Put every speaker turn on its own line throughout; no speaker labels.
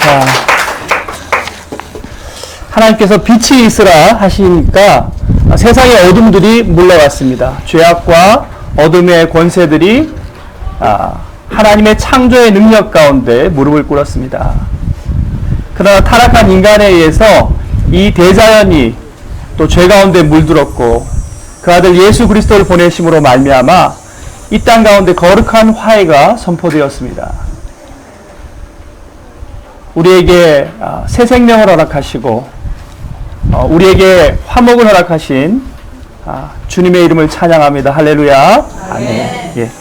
자, 하나님께서 빛이 있으라 하시니까 세상의 어둠들이 물러갔습니다. 죄악과 어둠의 권세들이 하나님의 창조의 능력 가운데 무릎을 꿇었습니다. 그러나 타락한 인간에 의해서 이 대자연이 또 죄 가운데 물들었고 그 아들 예수 그리스도를 보내심으로 말미암아 이 땅 가운데 거룩한 화해가 선포되었습니다. 우리에게 새 생명을 허락하시고 우리에게 화목을 허락하신 주님의 이름을 찬양합니다. 할렐루야. 아멘. 예.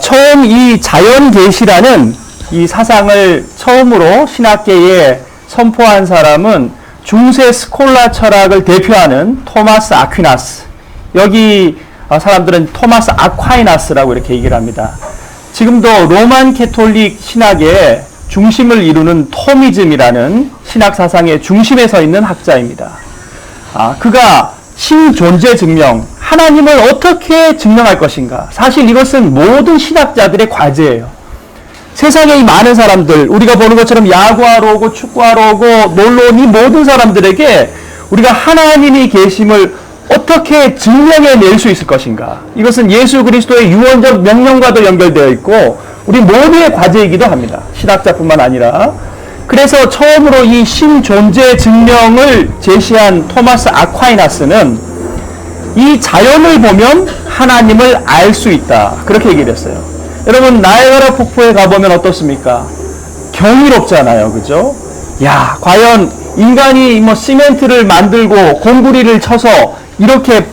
처음 이 자연 계시라는 이 사상을 처음으로 신학계에 선포한 사람은 중세 스콜라 철학을 대표하는 토마스 아퀴나스. 여기 사람들은 토마스 아콰이나스라고 이렇게 얘기를 합니다. 지금도 로만 캐톨릭 신학의 중심을 이루는 토미즘이라는 신학 사상의 중심에 서 있는 학자입니다. 그가 신존재 증명, 하나님을 어떻게 증명할 것인가. 사실 이것은 모든 신학자들의 과제예요. 세상에 이 많은 사람들, 우리가 보는 것처럼 야구하러 오고 축구하러 오고 놀러 온 이 모든 사람들에게 우리가 하나님이 계심을 어떻게 증명해낼 수 있을 것인가. 이것은 예수 그리스도의 유언적 명령과도 연결되어 있고 우리 모두의 과제이기도 합니다. 신학자뿐만 아니라. 그래서 처음으로 이 신존재 증명을 제시한 토마스 아콰이나스는 이 자연을 보면 하나님을 알 수 있다. 그렇게 얘기를 했어요. 여러분, 나이아가라 폭포에 가보면 어떻습니까? 경이롭잖아요. 그죠? 야, 과연 인간이 시멘트를 만들고 콘크리트를 쳐서 이렇게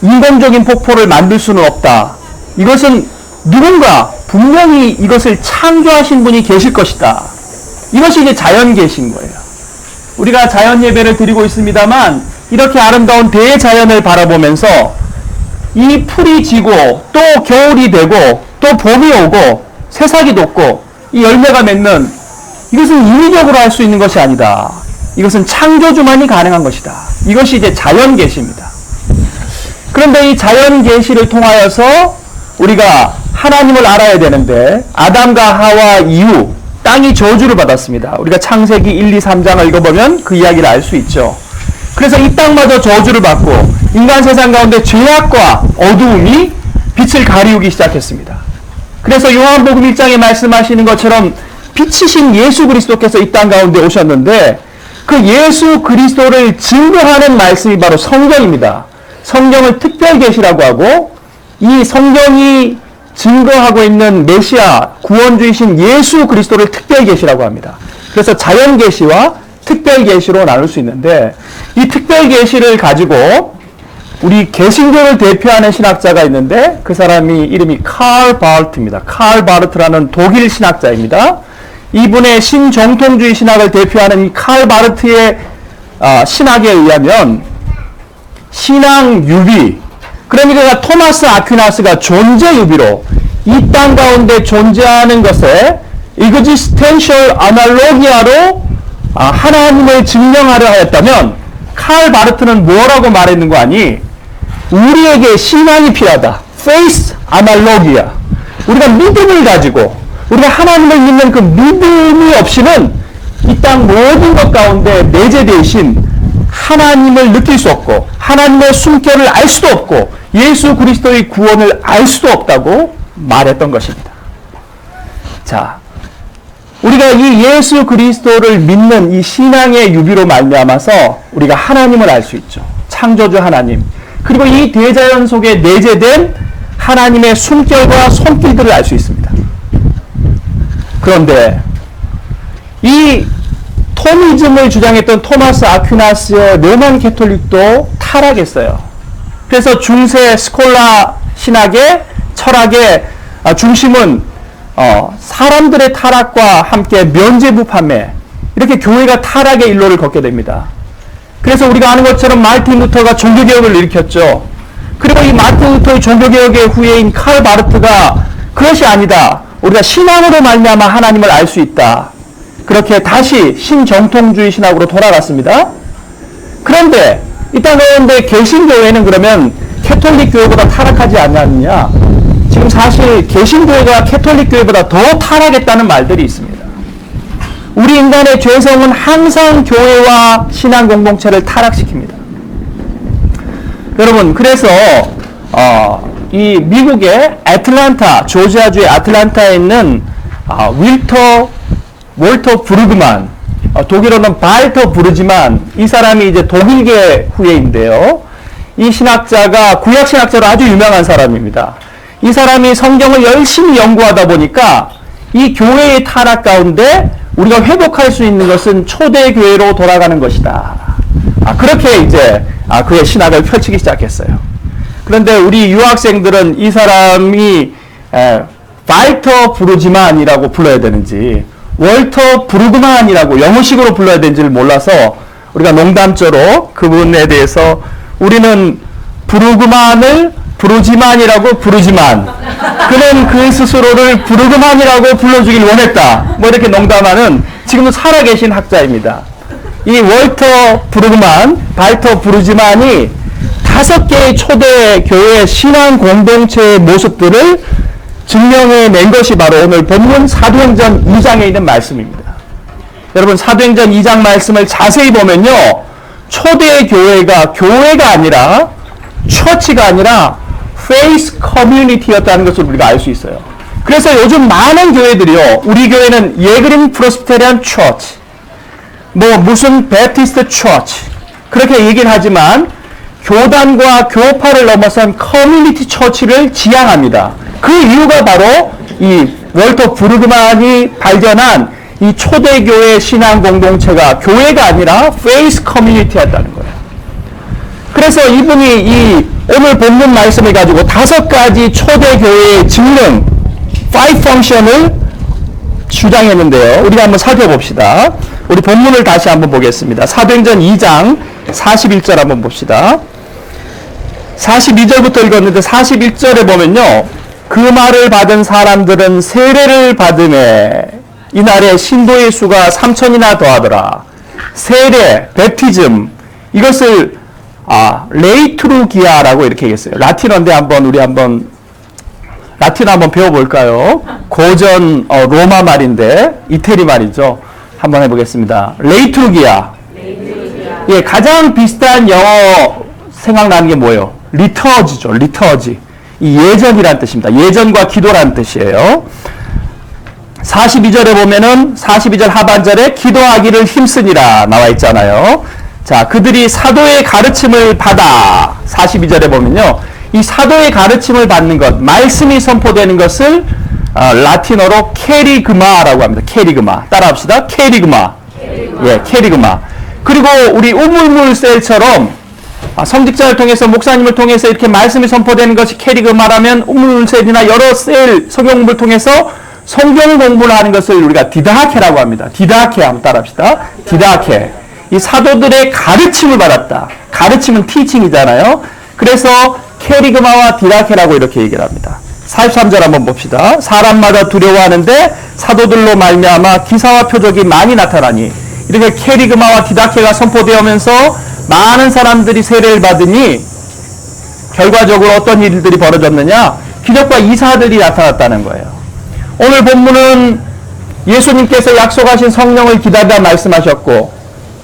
인공적인 폭포를 만들 수는 없다. 이것은 누군가 분명히 이것을 창조하신 분이 계실 것이다. 이것이 이제 자연 계신 거예요. 우리가 자연 예배를 드리고 있습니다만 이렇게 아름다운 대자연을 바라보면서 이 풀이 지고 또 겨울이 되고 또 봄이 오고 새싹이 돋고 이 열매가 맺는 이것은 인위적으로 할 수 있는 것이 아니다. 이것은 창조주만이 가능한 것이다. 이것이 이제 자연 계시입니다. 그런데 이 자연 계시를 통하여서 우리가 하나님을 알아야 되는데 아담과 하와 이후 땅이 저주를 받았습니다. 우리가 창세기 1, 2, 3장을 읽어보면 그 이야기를 알 수 있죠. 그래서 이 땅마저 저주를 받고 인간 세상 가운데 죄악과 어두움이 빛을 가리우기 시작했습니다. 그래서 요한복음 1장에 말씀하시는 것처럼 빛이신 예수 그리스도께서 이 땅 가운데 오셨는데 그 예수 그리스도를 증거하는 말씀이 바로 성경입니다. 성경을 특별계시라고 하고 이 성경이 증거하고 있는 메시아 구원주이신 예수 그리스도를 특별계시라고 합니다. 그래서 자연계시와 특별계시로 나눌 수 있는데 이 특별계시를 가지고 우리 개신교를 대표하는 신학자가 있는데 그 사람이 이름이 칼 바르트입니다. 칼 바르트라는 독일 신학자입니다. 이분의 신정통주의 신학을 대표하는 이 칼 바르트의 신학에 의하면 신앙유비, 그러니까 토마스 아퀴나스가 존재유비로 이 땅 가운데 존재하는 것에 existential analogia로 하나님을 증명하려 하였다면 칼 바르트는 뭐라고 말했는 거 아니? 우리에게 신앙이 필요하다. faith analogia. 우리가 믿음을 가지고 우리가 하나님을 믿는 그 믿음이 없이는 이 땅 모든 것 가운데 내재되신 하나님을 느낄 수 없고 하나님의 숨결을 알 수도 없고 예수 그리스도의 구원을 알 수도 없다고 말했던 것입니다. 자, 우리가 이 예수 그리스도를 믿는 이 신앙의 유비로 말미암아서 우리가 하나님을 알 수 있죠. 창조주 하나님. 그리고 이 대자연 속에 내재된 하나님의 숨결과 손길들을 알 수 있습니다. 그런데 이 토미즘을 주장했던 토마스 아퀴나스의 로만 캐톨릭도 타락했어요. 그래서 중세 스콜라 신학의 철학의 중심은 사람들의 타락과 함께 면죄부판매, 이렇게 교회가 타락의 일로를 걷게 됩니다. 그래서 우리가 아는 것처럼 마르틴 루터가 종교개혁을 일으켰죠. 그리고 이 마르틴 루터의 종교개혁의 후예인 칼 바르트가 그것이 아니다. 우리가 신앙으로 말미암아 하나님을 알 수 있다. 그렇게 다시 신정통주의 신학으로 돌아갔습니다. 그런데 이 땅 가운데 개신교회는 그러면 캐톨릭 교회보다 타락하지 않느냐? 지금 사실 개신교회가 캐톨릭 교회보다 더 타락했다는 말들이 있습니다. 우리 인간의 죄성은 항상 교회와 신앙 공동체를 타락시킵니다. 여러분, 그래서 이 미국의 애틀란타, 조지아주의 애틀란타에 있는 월터 브루그만, 독일어는 발터 부르지만 이 사람이 이제 독일계 후예인데요. 이 신학자가 구약 신학자로 아주 유명한 사람입니다. 이 사람이 성경을 열심히 연구하다 보니까 이 교회의 타락 가운데 우리가 회복할 수 있는 것은 초대교회로 돌아가는 것이다. 그렇게 이제 그의 신학을 펼치기 시작했어요. 그런데 우리 유학생들은 이 사람이 발터 부르지만이라고 불러야 되는지 월터 브루그만이라고 영어식으로 불러야 되는지를 몰라서 우리가 농담조로 그분에 대해서 우리는 브루그만을 브루지만이라고 부르지만 그는 그 스스로를 브루그만이라고 불러주길 원했다. 뭐 이렇게 농담하는 지금도 살아계신 학자입니다. 이 월터 브루그만, 발터 브루지만이 5개의 초대 교회 신앙 공동체의 모습들을 증명해낸 것이 바로 오늘 본문 사도행전 2장에 있는 말씀입니다. 여러분, 사도행전 2장 말씀을 자세히 보면요, 초대 교회가 아니라 처치가 아니라 페이스 커뮤니티였다는 것을 우리가 알 수 있어요. 그래서 요즘 많은 교회들이요, 우리 교회는 예그린 프로스피테리안 처치, 무슨 베티스트 처치 그렇게 얘기를 하지만 교단과 교파를 넘어선 커뮤니티 처치를 지향합니다. 그 이유가 바로 이 월터 브루그만이 발견한 이 초대교회 신앙 공동체가 교회가 아니라 페이스 커뮤니티였다는 거예요. 그래서 이분이 이 오늘 본문 말씀을 가지고 5가지 초대교회의 직능, 5 펑션을 주장했는데요. 우리가 한번 살펴봅시다. 우리 본문을 다시 한번 보겠습니다. 사도행전 2장 41절 한번 봅시다. 42절부터 읽었는데 41절에 보면요, 그 말을 받은 사람들은 세례를 받음에 이날에 신도의 수가 3,000이나 더하더라. 세례, 베티즘, 이것을 레이트루기아라고 이렇게 얘기했어요. 라틴어인데 우리 라틴어 한번 배워볼까요? 고전 로마 말인데 이태리 말이죠. 한번 해보겠습니다. 레이트루기아. 예, 가장 비슷한 영어 생각나는 게 뭐예요? 리터지죠. 리터지. 이 예전이란 뜻입니다. 예전과 기도란 뜻이에요. 42절에 보면은 42절 하반절에 기도하기를 힘쓰니라 나와 있잖아요. 자, 그들이 사도의 가르침을 받아 42절에 보면요, 이 사도의 가르침을 받는 것, 말씀이 선포되는 것을 라틴어로 캐리그마라고 합니다. 캐리그마. 따라합시다. 캐리그마. 예, 캐리그마. 그리고 우리 우물물셀처럼 성직자를 통해서, 목사님을 통해서 이렇게 말씀이 선포되는 것이 캐리그마라면, 우물물셀이나 여러 셀 성경 공부를 통해서 성경 공부를 하는 것을 우리가 디다케라고 합니다. 디다케 한번 따라합시다. 디다케. 이 사도들의 가르침을 받았다. 가르침은 티칭이잖아요. 그래서 캐리그마와 디다케라고 이렇게 얘기를 합니다. 43절 한번 봅시다. 사람마다 두려워하는데 사도들로 말미암아 기사와 표적이 많이 나타나니, 이렇게 캐리그마와 디다케가 선포되면서 많은 사람들이 세례를 받으니 결과적으로 어떤 일들이 벌어졌느냐? 기적과 이사들이 나타났다는 거예요. 오늘 본문은 예수님께서 약속하신 성령을 기다리다 말씀하셨고,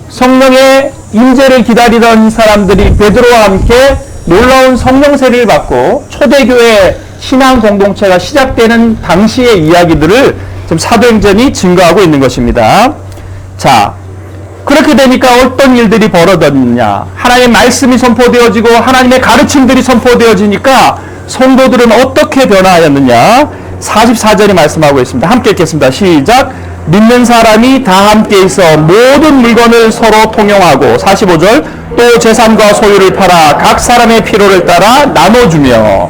성령의 임재를 기다리던 사람들이 베드로와 함께 놀라운 성령 세례를 받고 초대교회 신앙 공동체가 시작되는 당시의 이야기들을 지금 사도행전이 증거하고 있는 것입니다. 자, 그렇게 되니까 어떤 일들이 벌어졌느냐? 하나님의 말씀이 선포되어지고 하나님의 가르침들이 선포되어지니까 성도들은 어떻게 변화하였느냐? 44절이 말씀하고 있습니다. 함께 읽겠습니다. 시작. 믿는 사람이 다 함께 있어 모든 물건을 서로 통용하고, 45절, 또 재산과 소유를 팔아 각 사람의 필요를 따라 나눠주며.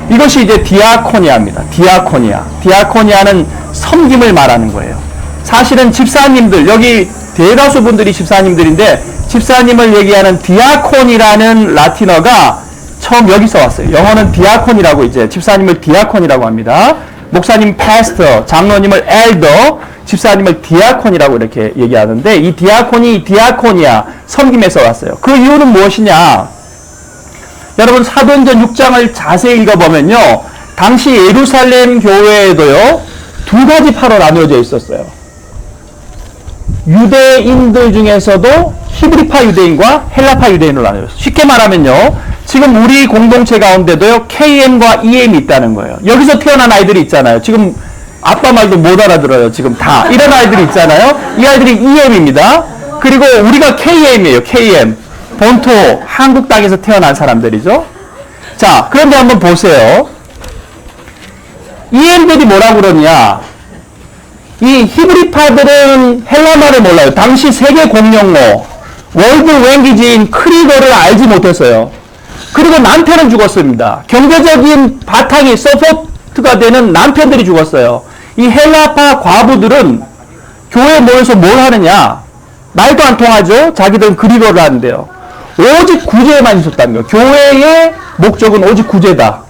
이것이 이제 디아코니아입니다. 디아코니아. 디아코니아는 섬김을 말하는 거예요. 사실은 집사님들, 여기 대다수 분들이 집사님들인데 집사님을 얘기하는 디아콘이라는 라틴어가 처음 여기서 왔어요. 영어는 디아콘이라고, 이제 집사님을 디아콘이라고 합니다. 목사님 패스터, 장로님을 엘더, 집사님을 디아콘이라고 이렇게 얘기하는데, 이 디아콘이 디아코니아, 섬김에서 왔어요. 그 이유는 무엇이냐? 여러분, 사도행전 6장을 자세히 읽어보면요, 당시 예루살렘 교회에도요 2가지 파로 나누어져 있었어요. 유대인들 중에서도 히브리파 유대인과 헬라파 유대인으로 나눠요. 쉽게 말하면요. 지금 우리 공동체 가운데도요. KM과 EM이 있다는 거예요. 여기서 태어난 아이들이 있잖아요. 지금 아빠 말도 못 알아들어요. 지금 다. 이런 아이들이 있잖아요. 이 아이들이 EM입니다. 그리고 우리가 KM이에요. KM. 본토 한국 땅에서 태어난 사람들이죠. 자, 그런데 한번 보세요. EM들이 뭐라고 그러냐. 이 히브리파들은 헬라말을 몰라요. 당시 세계 공용어 월드 랭귀지인 크리거를 알지 못했어요. 그리고 남편은 죽었습니다. 경제적인 바탕이 서포트가 되는 남편들이 죽었어요. 이 헬라파 과부들은 교회에 모여서 뭘 하느냐. 말도 안 통하죠. 자기들은 그리거를 하는데요. 오직 구제에만 있었다는 거예요. 교회의 목적은 오직 구제다.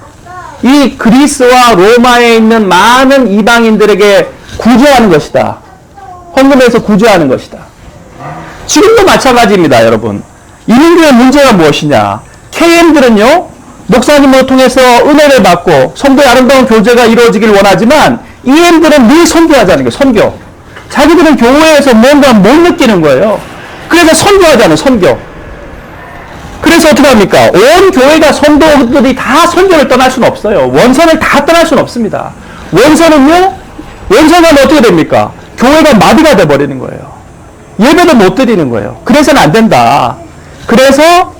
이 그리스와 로마에 있는 많은 이방인들에게 구제하는 것이다. 헌금해서 구제하는 것이다. 지금도 마찬가지입니다, 여러분. 이민교의 문제가 무엇이냐? KM들은요, 목사님을 통해서 은혜를 받고 성도의 아름다운 교제가 이루어지길 원하지만 EM들은 늘 선교하자는 거예요, 선교. 자기들은 교회에서 뭔가 못 느끼는 거예요. 그래서 선교하자는 선교. 그래서 어떻게 합니까? 온 교회가 성도들이 다 선교를 떠날 수는 없어요. 원선을 다 떠날 수는 없습니다. 원선은 어떻게 됩니까? 교회가 마비가 돼버리는 거예요. 예배도 못 드리는 거예요. 그래서는 안 된다. 그래서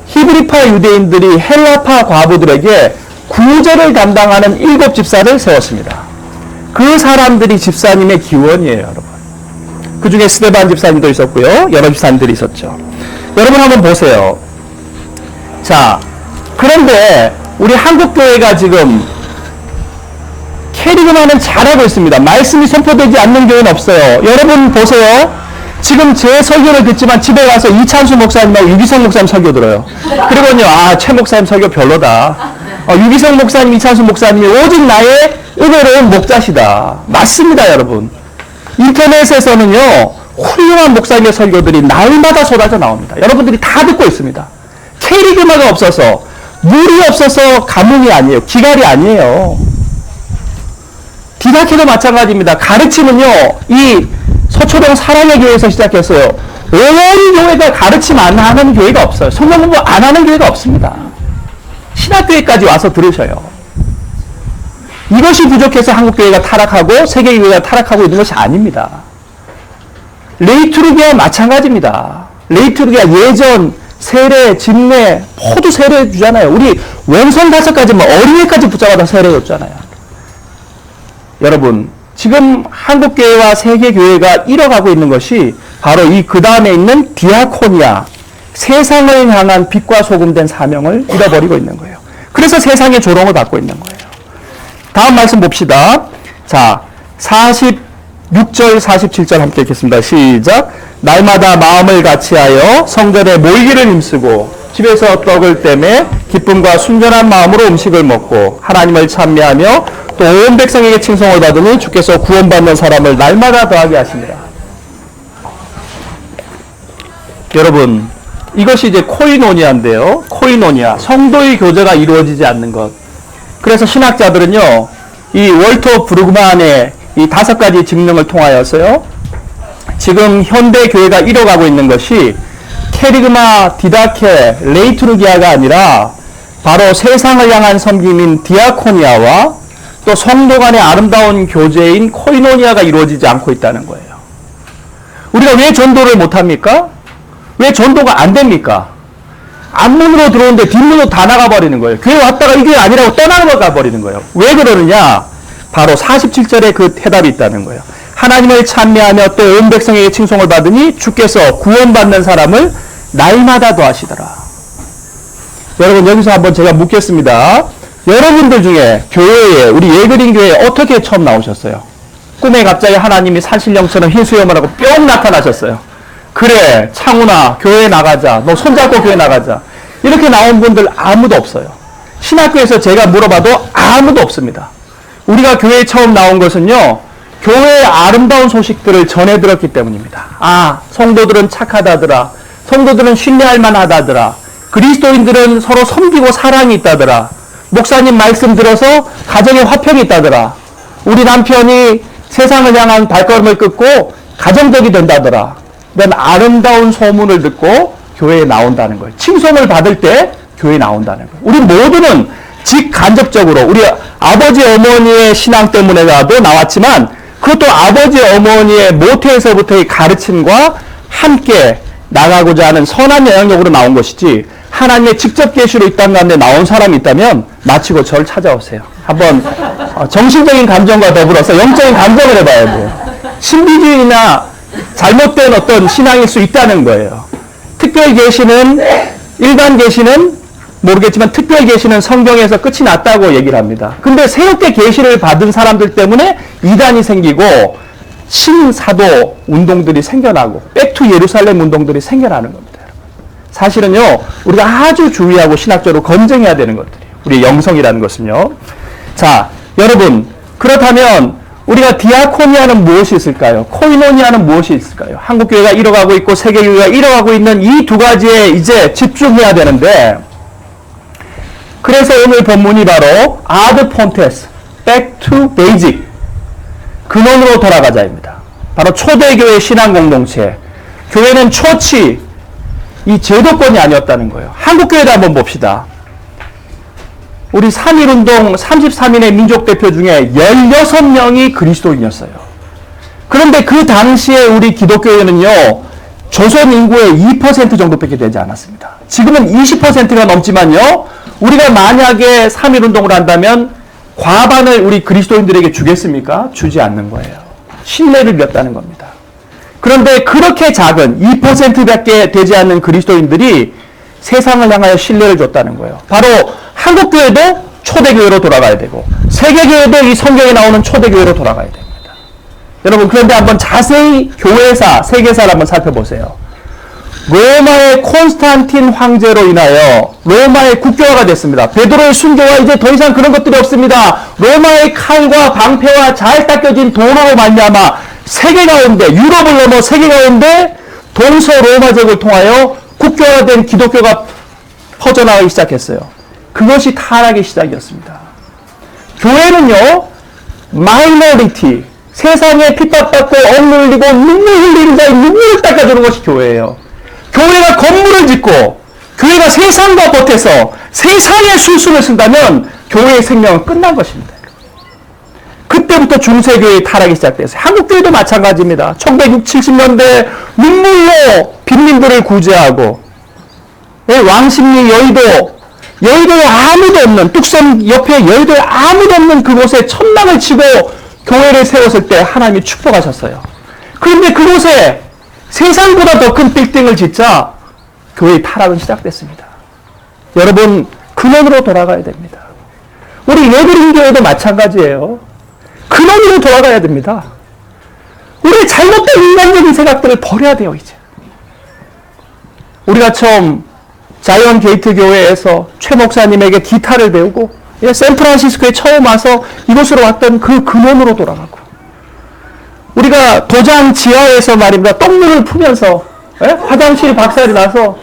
히브리파 유대인들이 헬라파 과부들에게 구제를 담당하는 7 집사를 세웠습니다. 그 사람들이 집사님의 기원이에요, 여러분. 그 중에 스데반 집사님도 있었고요. 여러 집사님들이 있었죠. 여러분 한번 보세요. 자, 그런데 우리 한국교회가 지금 캐리그마는 잘하고 있습니다. 말씀이 선포되지 않는 교회는 없어요. 여러분 보세요. 지금 제 설교를 듣지만 집에 가서 이찬수 목사님하고 유기성 목사님 설교 들어요. 그리고요, 최 목사님 설교 별로다. 유기성 목사님, 이찬수 목사님이 오직 나의 은혜로운 목자시다. 맞습니다, 여러분. 인터넷에서는요, 훌륭한 목사님의 설교들이 날마다 쏟아져 나옵니다. 여러분들이 다 듣고 있습니다. 캐리그마가 없어서, 물이 없어서 가뭄이 아니에요. 기갈이 아니에요. 디다케도 마찬가지입니다. 가르침은요, 이 서초동 사랑의 교회에서 시작했어요. 온 교회가 가르침 안 하는 교회가 없어요. 성경 공부 안 하는 교회가 없습니다. 신학교회까지 와서 들으셔요. 이것이 부족해서 한국교회가 타락하고 세계교회가 타락하고 있는 것이 아닙니다. 레이투르기와 마찬가지입니다. 레이투르기가 예전 세례, 집례 모두 세례해 주잖아요. 우리 원성 5가지 어린애까지 붙잡아다 세례해 줬잖아요. 여러분, 지금 한국교회와 세계교회가 잃어가고 있는 것이 바로 이 그 다음에 있는 디아코니아, 세상을 향한 빛과 소금 된 사명을 잃어버리고 있는 거예요. 그래서 세상의 조롱을 받고 있는 거예요. 다음 말씀 봅시다. 자, 46절, 47절 함께 읽겠습니다. 시작. 날마다 마음을 같이하여 성전에 모이기를 힘쓰고 집에서 떡을 떼매 기쁨과 순전한 마음으로 음식을 먹고 하나님을 찬미하며 또 온 백성에게 칭송을 받으니 주께서 구원받는 사람을 날마다 더하게 하십니다. 여러분, 이것이 이제 코이노니아인데요. 코이노니아, 성도의 교제가 이루어지지 않는 것. 그래서 신학자들은요, 이 월터 브루그만의 이 5가지 직능을 통하여서요, 지금 현대 교회가 잃어가고 있는 것이 캐리그마, 디다케, 레이투르기아가 아니라 바로 세상을 향한 섬김인 디아코니아와 또 성도 간의 아름다운 교제인 코이노니아가 이루어지지 않고 있다는 거예요. 우리가 왜 전도를 못합니까? 왜 전도가 안 됩니까? 앞문으로 들어오는데 뒷문으로 다 나가버리는 거예요. 교회 왔다가 이게 아니라고 떠나가 버리는 거예요. 왜 그러느냐? 바로 47절에 그 해답이 있다는 거예요. 하나님을 찬미하며 또 온 백성에게 칭송을 받으니 주께서 구원받는 사람을 날마다 더하시더라. 여러분, 여기서 한번 제가 묻겠습니다. 여러분들 중에 교회에, 우리 예그린 교회에 어떻게 처음 나오셨어요? 꿈에 갑자기 하나님이 산신령처럼 흰 수염을 하고 뿅 나타나셨어요. 그래, 창훈아, 교회 나가자. 너 손잡고 교회 나가자. 이렇게 나온 분들 아무도 없어요. 신학교에서 제가 물어봐도 아무도 없습니다. 우리가 교회에 처음 나온 것은요, 교회의 아름다운 소식들을 전해 들었기 때문입니다. 성도들은 착하다더라. 성도들은 신뢰할 만하다더라. 그리스도인들은 서로 섬기고 사랑이 있다더라. 목사님 말씀 들어서 가정에 화평이 있다더라. 우리 남편이 세상을 향한 발걸음을 끊고 가정적이 된다더라. 이런 아름다운 소문을 듣고 교회에 나온다는 거예요. 칭송을 받을 때 교회에 나온다는 거예요. 우리 모두는 직간접적으로 우리 아버지 어머니의 신앙 때문에라도 나왔지만 그것도 아버지 어머니의 모태에서부터의 가르침과 함께 나가고자 하는 선한 영향력으로 나온 것이지 하나님의 직접 계시로 이 땅 가운데 나온 사람이 있다면 마치고 저를 찾아오세요. 한번 정신적인 감정과 더불어서 영적인 감정을 해봐야 돼요. 신비주의나 잘못된 어떤 신앙일 수 있다는 거예요. 특별 계시는 일반 계시는 모르겠지만 특별 계시는 성경에서 끝이 났다고 얘기를 합니다. 근데 새롭게 계시를 받은 사람들 때문에 이단이 생기고 신사도 운동들이 생겨나고 백투 예루살렘 운동들이 생겨나는 겁니다. 사실은요, 우리가 아주 주의하고 신학적으로 검증해야 되는 것들이에요. 우리의 영성이라는 것은요. 자, 여러분, 그렇다면 우리가 디아코니아는 무엇이 있을까요? 코이노니아는 무엇이 있을까요? 한국교회가 이뤄가고 있고 세계교회가 이뤄가고 있는 이 두 가지에 이제 집중해야 되는데, 그래서 오늘 본문이 바로 아드 폰테스, back to basic, 근원으로 돌아가자입니다. 바로 초대교회 신앙 공동체. 교회는 초치, 이 제도권이 아니었다는 거예요. 한국교회도 한번 봅시다. 우리 3.1운동 33인의 민족대표 중에 16명이 그리스도인이었어요. 그런데 그 당시에 우리 기독교회는요, 조선 인구의 2% 정도밖에 되지 않았습니다. 지금은 20%가 넘지만요, 우리가 만약에 3.1운동을 한다면 과반을 우리 그리스도인들에게 주겠습니까? 주지 않는 거예요. 신뢰를 잃었다는 겁니다. 그런데 그렇게 작은 2%밖에 되지 않는 그리스도인들이 세상을 향하여 신뢰를 줬다는 거예요. 바로 한국교회도 초대교회로 돌아가야 되고 세계교회도 이 성경에 나오는 초대교회로 돌아가야 됩니다. 여러분, 그런데 한번 자세히 교회사, 세계사를 한번 살펴보세요. 로마의 콘스탄틴 황제로 인하여 로마의 국교화가 됐습니다. 베드로의 순교와 이제 더 이상 그런 것들이 없습니다. 로마의 칼과 방패와 잘 닦여진 도로로 말미암아 세계 가운데, 유럽을 넘어 세계 가운데 동서 로마제국을 통하여 국교화된 기독교가 퍼져나가기 시작했어요. 그것이 타락의 시작이었습니다. 교회는요, 마이너리티, 세상에 핍박받고 억눌리고 눈물 흘리는 자의 눈물을 닦아주는 것이 교회예요. 교회가 건물을 짓고 교회가 세상과 보태서 세상의 술수를 쓴다면 교회의 생명은 끝난 것입니다. 그때부터 중세교회의 타락이 시작됐어요. 한국교회도 마찬가지입니다. 1960, 70년대 눈물로 빈민들을 구제하고 왕십리 여의도에 아무도 없는, 뚝섬 옆에 여의도에 아무도 없는 그곳에 천막을 치고 교회를 세웠을 때 하나님이 축복하셨어요. 그런데 그곳에 세상보다 더 큰 빌딩을 짓자 교회의 타락은 시작됐습니다. 여러분, 근원으로 돌아가야 됩니다. 우리 예그린 교회도 마찬가지예요. 근원으로 돌아가야 됩니다. 우리 잘못된 인간적인 생각들을 버려야 돼요, 이제. 우리가 처음 자이언 게이트 교회에서 최 목사님에게 기타를 배우고 샌프란시스코에 처음 와서 이곳으로 왔던 그 근원으로 돌아가고, 우리가 도장 지하에서 말입니다, 똥물을 풀면서 화장실 박살이 나서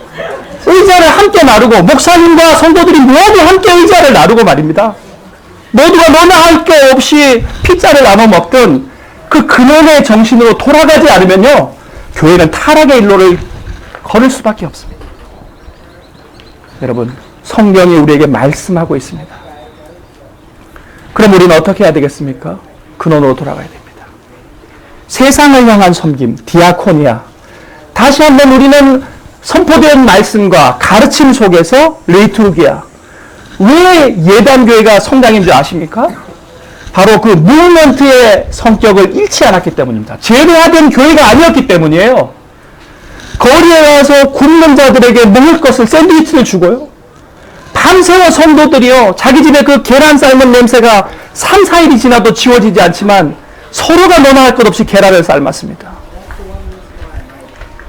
의자를 함께 나르고, 목사님과 성도들이 모두 함께 의자를 나르고 말입니다, 모두가 너나 할 게 없이 피자를 나눠 먹던 그 근원의 정신으로 돌아가지 않으면요, 교회는 타락의 일로를 걸을 수밖에 없습니다. 여러분, 성경이 우리에게 말씀하고 있습니다. 그럼 우리는 어떻게 해야 되겠습니까? 근원으로 돌아가야 됩니다. 세상을 향한 섬김, 디아코니아. 다시 한번 우리는 선포된 말씀과 가르침 속에서 리투르기아. 왜 예단교회가 성당인 줄 아십니까? 바로 그 무브먼트의 성격을 잃지 않았기 때문입니다. 제도화된 교회가 아니었기 때문이에요. 거리에 와서 굶는 자들에게 먹을 것을, 샌드위치를 주고요, 밤새워 성도들이요, 자기 집에 그 계란 삶은 냄새가 3, 4일이 지나도 지워지지 않지만 서로가 너나 할 것 없이 계란을 삶았습니다.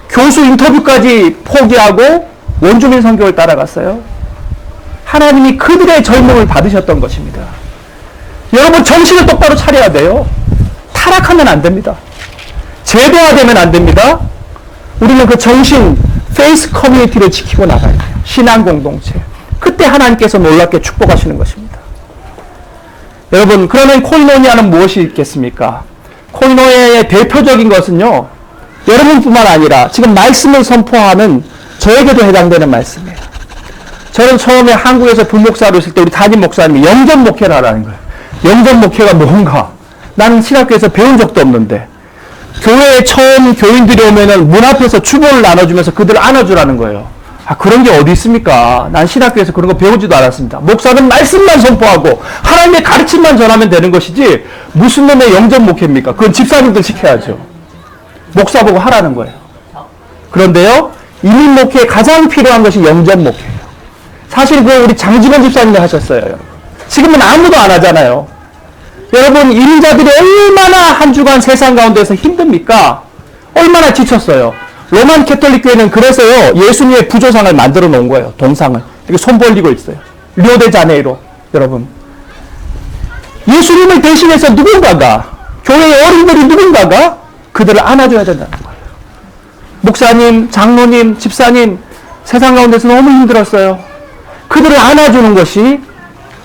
교수 인터뷰까지 포기하고 원주민 선교를 따라갔어요. 하나님이 그들의 젊음을 받으셨던 것입니다. 여러분, 정신을 똑바로 차려야 돼요. 타락하면 안 됩니다. 제도화되면 안 됩니다. 우리는 그 정신, 페이스 커뮤니티를 지키고 나가야 돼요. 신앙 공동체. 그때 하나님께서 놀랍게 축복하시는 것입니다. 여러분, 그러면 코이노니아는 무엇이 있겠습니까? 코이노니아의 대표적인 것은요, 여러분뿐만 아니라 지금 말씀을 선포하는 저에게도 해당되는 말씀이에요. 저는 처음에 한국에서 부목사로 있을 때 우리 담임 목사님이 영전 목회를 하라는 거예요. 영전 목회가 뭔가? 나는 신학교에서 배운 적도 없는데 교회에 처음 교인들이 오면은 문 앞에서 축복을 나눠주면서 그들을 안아주라는 거예요. 아, 그런 게 어디 있습니까? 난 신학교에서 그런 거 배우지도 않았습니다. 목사는 말씀만 선포하고 하나님의 가르침만 전하면 되는 것이지 무슨 놈의 영전 목회입니까? 그건 집사님들 시켜야죠. 목사 보고 하라는 거예요. 그런데요, 이민 목회에 가장 필요한 것이 영전 목회예요. 사실 그거 우리 장직원 집사님이 하셨어요. 여러분. 지금은 아무도 안 하잖아요. 여러분, 이민자들이 얼마나 한 주간 세상 가운데서 힘듭니까? 얼마나 지쳤어요. 로만 캐톨릭 교회는 그래서요, 예수님의 부조상을 만들어 놓은 거예요. 동상을. 이렇게 손 벌리고 있어요. 리오데자네이로. 여러분. 예수님을 대신해서 누군가가, 교회의 어른들이 누군가가 그들을 안아줘야 된다는 거예요. 목사님, 장로님, 집사님, 세상 가운데서 너무 힘들었어요. 그들을 안아주는 것이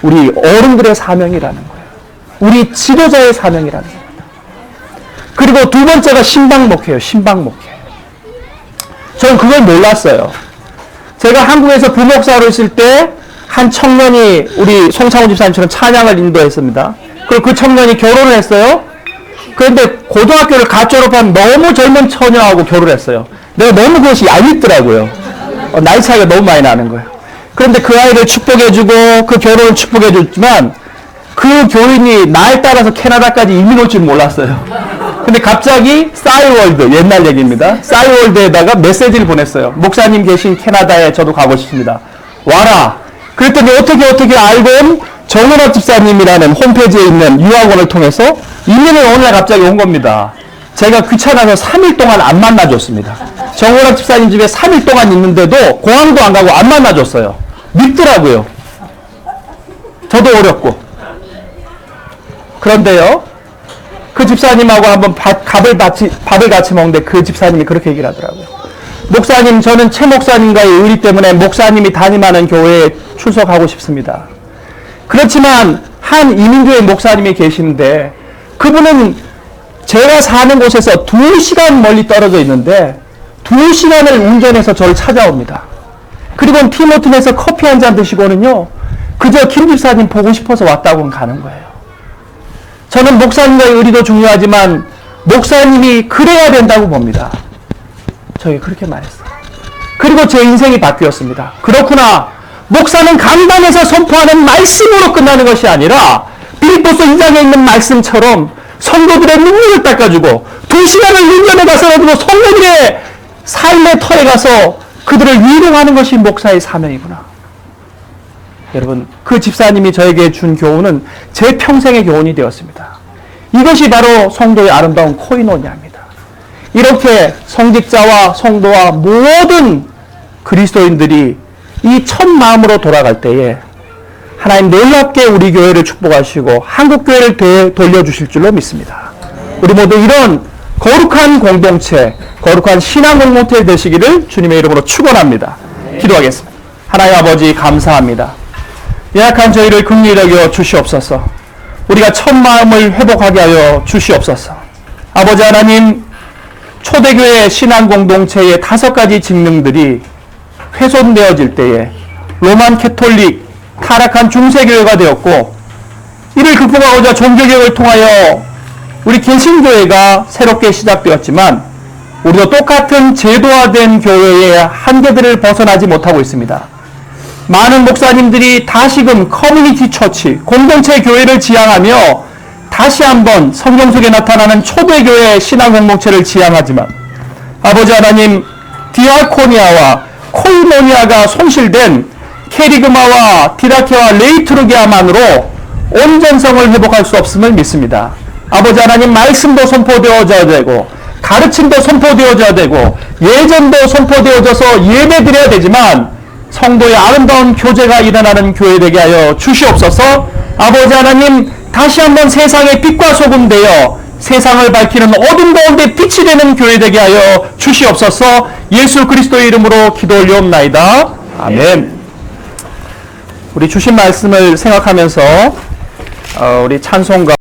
우리 어른들의 사명이라는 거예요. 우리 지도자의 사명이라는 겁니다. 그리고 두 번째가 신방목회예요. 신방목회. 저는 그걸 몰랐어요. 제가 한국에서 부목사로 있을 때 한 청년이 우리 송창훈 집사님처럼 찬양을 인도했습니다. 그리고 그 청년이 결혼을 했어요. 그런데 고등학교를 갓 졸업한 너무 젊은 처녀하고 결혼했어요. 내가 너무 그것이 얄밉더라고요. 나이 차이가 너무 많이 나는 거예요. 그런데 그 아이를 축복해주고 그 결혼을 축복해줬지만 그 교인이 나에 따라서 캐나다까지 이민 올 줄 몰랐어요. 근데 갑자기 싸이월드, 옛날 얘기입니다. 싸이월드에다가 메시지를 보냈어요. 목사님 계신 캐나다에 저도 가고 싶습니다. 와라. 그랬더니 어떻게 알고 온 정은학 집사님이라는 홈페이지에 있는 유학원을 통해서 이민을 오늘날 갑자기 온 겁니다. 제가 귀찮아서 3일 동안 안 만나줬습니다. 정은학 집사님 집에 3일 동안 있는데도 공항도 안 가고 안 만나줬어요. 밉더라고요. 저도 어렵고. 그런데요, 그 집사님하고 한번 밥을 같이 먹는데 그 집사님이 그렇게 얘기를 하더라고요. 목사님, 저는 최 목사님과의 의리 때문에 목사님이 담임하는 교회에 출석하고 싶습니다. 그렇지만 한 이민교회 목사님이 계시는데 그분은 제가 사는 곳에서 2시간 멀리 떨어져 있는데 2시간을 운전해서 저를 찾아옵니다. 그리고 티모틴에서 커피 한 잔 드시고는요, 그저 김 집사님 보고 싶어서 왔다고는 가는 거예요. 저는 목사님과의 의리도 중요하지만 목사님이 그래야 된다고 봅니다. 저에게 그렇게 말했어요. 그리고 제 인생이 바뀌었습니다. 그렇구나. 목사는 강단에서 선포하는 말씀으로 끝나는 것이 아니라 빌립보서 2장에 있는 말씀처럼 성도들의 눈물을 닦아주고 2시간을 운전해 가서라도 성도들의 삶의 터에 가서 그들을 위로하는 것이 목사의 사명이구나. 여러분, 그 집사님이 저에게 준 교훈은 제 평생의 교훈이 되었습니다. 이것이 바로 성도의 아름다운 코이노니아입니다. 이렇게 성직자와 성도와 모든 그리스도인들이 이 첫 마음으로 돌아갈 때에 하나님 놀랍게 우리 교회를 축복하시고 한국교회를 돌려주실 줄로 믿습니다. 우리 모두 이런 거룩한 공동체, 거룩한 신앙 공동체 되시기를 주님의 이름으로 축원합니다. 기도하겠습니다. 하나님 아버지, 감사합니다. 연약한 저희를 긍휼히 여겨 주시옵소서. 우리가 첫 마음을 회복하게 하여 주시옵소서. 아버지 하나님, 초대교회 신앙 공동체의 5가지 직능들이 훼손되어질 때에 로만 캐톨릭 타락한 중세교회가 되었고, 이를 극복하고자 종교개혁을 통하여 우리 개신교회가 새롭게 시작되었지만 우리도 똑같은 제도화된 교회의 한계들을 벗어나지 못하고 있습니다. 많은 목사님들이 다시금 커뮤니티 처치, 공동체 교회를 지향하며 다시 한번 성경 속에 나타나는 초대교회 신앙 공동체를 지향하지만 아버지 하나님, 디아코니아와 코이노니아가 손실된 케리그마와 디다케와 레이트루기아만으로 온전성을 회복할 수 없음을 믿습니다. 아버지 하나님, 말씀도 선포되어져야 되고 가르침도 선포되어져야 되고 예전도 선포되어져서 예배드려야 되지만 성도의 아름다운 교제가 일어나는 교회 되게 하여 주시옵소서. 아버지 하나님, 다시 한번 세상의 빛과 소금 되어 세상을 밝히는 어둠 가운데 빛이 되는 교회 되게 하여 주시옵소서. 예수 그리스도의 이름으로 기도 올리옵나이다. 아멘. 우리 주신 말씀을 생각하면서 우리 찬송가